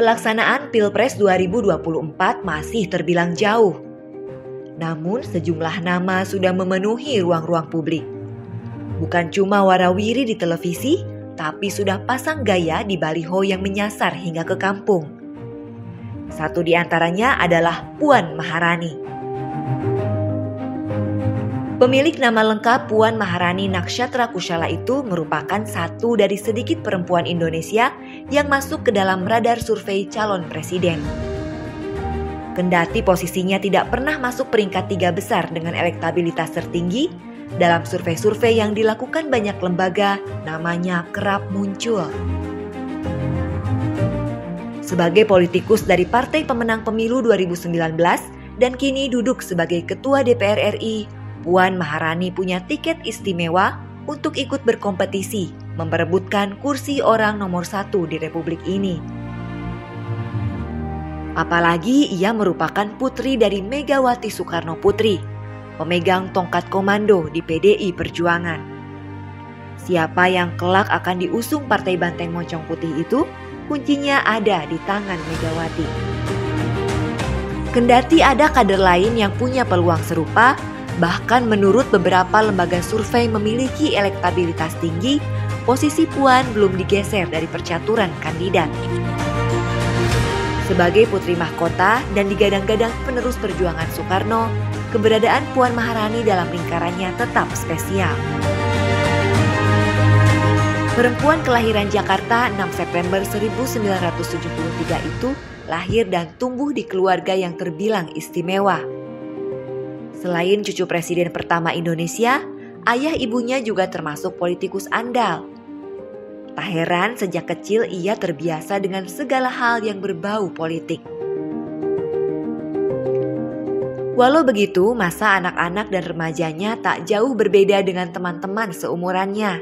pelaksanaan Pilpres 2024 masih terbilang jauh. Namun sejumlah nama sudah memenuhi ruang-ruang publik. Bukan cuma warawiri di televisi, tapi sudah pasang gaya di baliho yang menyasar hingga ke kampung. Satu di antaranya adalah Puan Maharani. Pemilik nama lengkap Puan Maharani Nakshatra Kushala itu merupakan satu dari sedikit perempuan Indonesia yang masuk ke dalam radar survei calon presiden. Kendati posisinya tidak pernah masuk peringkat 3 besar dengan elektabilitas tertinggi, dalam survei-survei yang dilakukan banyak lembaga, namanya kerap muncul. Sebagai politikus dari partai pemenang pemilu 2019 dan kini duduk sebagai Ketua DPR RI, Puan Maharani punya tiket istimewa untuk ikut berkompetisi memperebutkan kursi orang nomor 1 di Republik ini. Apalagi ia merupakan putri dari Megawati Soekarno Putri, pemegang tongkat komando di PDI Perjuangan. Siapa yang kelak akan diusung Partai Banteng Moncong Putih itu, kuncinya ada di tangan Megawati. Kendati ada kader lain yang punya peluang serupa, bahkan menurut beberapa lembaga survei memiliki elektabilitas tinggi, posisi Puan belum digeser dari percaturan kandidat. Sebagai putri mahkota dan digadang-gadang penerus perjuangan Soekarno, keberadaan Puan Maharani dalam lingkarannya tetap spesial. Perempuan kelahiran Jakarta 6 September 1973 itu lahir dan tumbuh di keluarga yang terbilang istimewa. Selain cucu presiden pertama Indonesia, ayah ibunya juga termasuk politikus andal. Tak heran sejak kecil ia terbiasa dengan segala hal yang berbau politik. Walau begitu, masa anak-anak dan remajanya tak jauh berbeda dengan teman-teman seumurannya.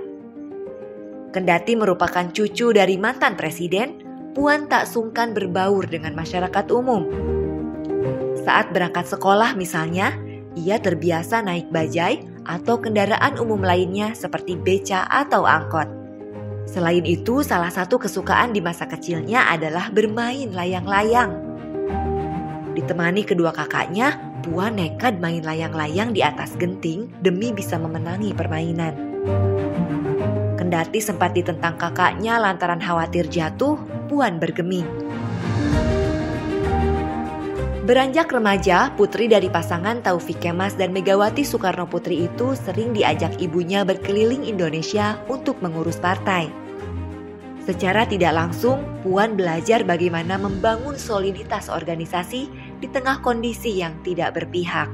Kendati merupakan cucu dari mantan presiden, Puan tak sungkan berbaur dengan masyarakat umum. Saat berangkat sekolah misalnya, ia terbiasa naik bajai atau kendaraan umum lainnya seperti beca atau angkot. Selain itu, salah satu kesukaan di masa kecilnya adalah bermain layang-layang. Ditemani kedua kakaknya, Puan nekat main layang-layang di atas genting demi bisa memenangi permainan. Kendati sempat ditentang kakaknya lantaran khawatir jatuh, Puan bergeming. Beranjak remaja, putri dari pasangan Taufik Kemas dan Megawati Soekarno Putri itu sering diajak ibunya berkeliling Indonesia untuk mengurus partai. Secara tidak langsung, Puan belajar bagaimana membangun soliditas organisasi di tengah kondisi yang tidak berpihak.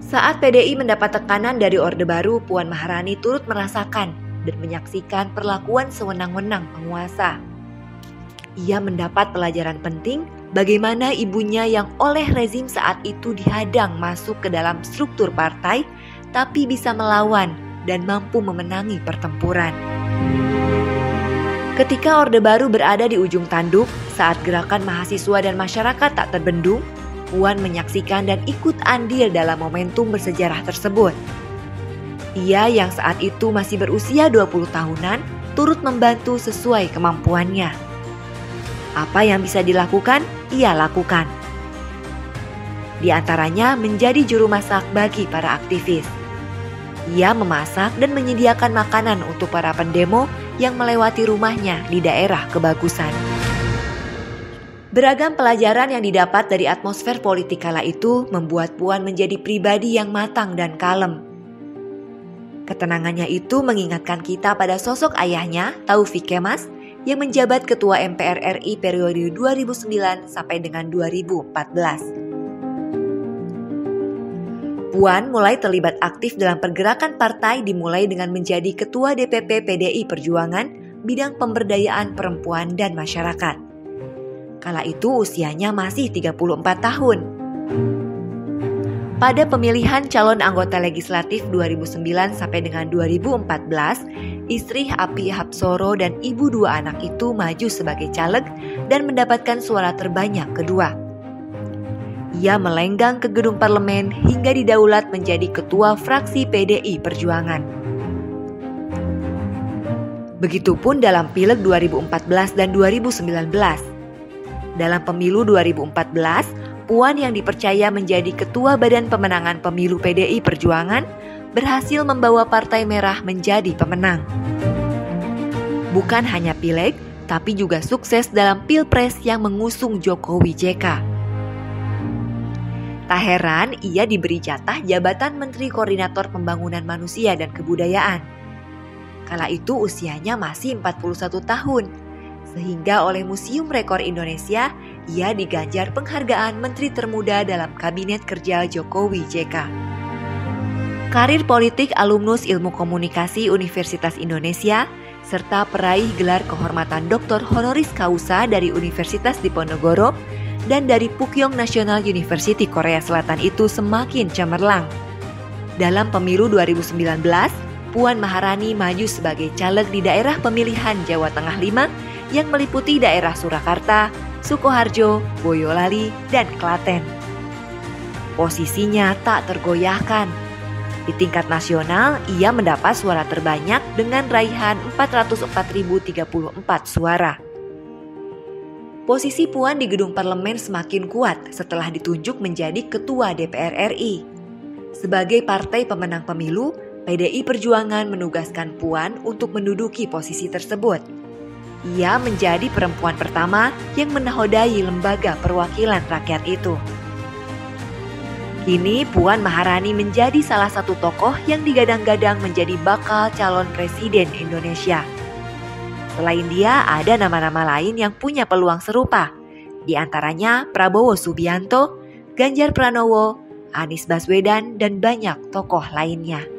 Saat PDI mendapat tekanan dari Orde Baru, Puan Maharani turut merasakan dan menyaksikan perlakuan sewenang-wenang penguasa. Ia mendapat pelajaran penting bagaimana ibunya yang oleh rezim saat itu dihadang masuk ke dalam struktur partai, tapi bisa melawan dan mampu memenangi pertempuran. Ketika Orde Baru berada di ujung tanduk, saat gerakan mahasiswa dan masyarakat tak terbendung, Puan menyaksikan dan ikut andil dalam momentum bersejarah tersebut. Ia yang saat itu masih berusia 20 tahunan, turut membantu sesuai kemampuannya. Apa yang bisa dilakukan, ia lakukan. Di antaranya menjadi juru masak bagi para aktivis. Ia memasak dan menyediakan makanan untuk para pendemo yang melewati rumahnya di daerah kebagusan. Beragam pelajaran yang didapat dari atmosfer politik kala itu membuat Puan menjadi pribadi yang matang dan kalem. Ketenangannya itu mengingatkan kita pada sosok ayahnya, Taufik Kemas, yang menjabat Ketua MPR RI periode 2009 sampai dengan 2014. Puan mulai terlibat aktif dalam pergerakan partai dimulai dengan menjadi Ketua DPP PDI Perjuangan bidang pemberdayaan perempuan dan masyarakat. Kala itu usianya masih 34 tahun. Pada pemilihan calon anggota legislatif 2009 sampai dengan 2014, istri Api Hapsoro dan ibu dua anak itu maju sebagai caleg dan mendapatkan suara terbanyak kedua. Ia melenggang ke gedung parlemen hingga didaulat menjadi ketua fraksi PDI Perjuangan. Begitupun dalam Pileg 2014 dan 2019. Dalam pemilu 2014, Puan yang dipercaya menjadi Ketua Badan Pemenangan Pemilu PDI Perjuangan berhasil membawa Partai Merah menjadi pemenang. Bukan hanya pileg, tapi juga sukses dalam Pilpres yang mengusung Jokowi JK. Tak heran ia diberi jatah jabatan Menteri Koordinator Pembangunan Manusia dan Kebudayaan. Kala itu usianya masih 41 tahun, sehingga oleh Museum Rekor Indonesia, ia diganjar penghargaan Menteri Termuda dalam Kabinet Kerja Jokowi JK. Karir politik alumnus Ilmu Komunikasi Universitas Indonesia, serta peraih gelar kehormatan Doktor Honoris Causa dari Universitas Diponegoro dan dari Pukyong National University Korea Selatan itu semakin cemerlang. Dalam pemilu 2019, Puan Maharani maju sebagai caleg di daerah pemilihan Jawa Tengah 5 yang meliputi daerah Surakarta, Sukoharjo, Boyolali, dan Klaten. Posisinya tak tergoyahkan. Di tingkat nasional, ia mendapat suara terbanyak dengan raihan 404.034 suara. Posisi Puan di gedung parlemen semakin kuat setelah ditunjuk menjadi Ketua DPR RI. Sebagai partai pemenang pemilu, PDI Perjuangan menugaskan Puan untuk menduduki posisi tersebut. Ia menjadi perempuan pertama yang menahodai lembaga perwakilan rakyat itu. Kini Puan Maharani menjadi salah satu tokoh yang digadang-gadang menjadi bakal calon presiden Indonesia. Selain dia, ada nama-nama lain yang punya peluang serupa. Di antaranya Prabowo Subianto, Ganjar Pranowo, Anies Baswedan, dan banyak tokoh lainnya.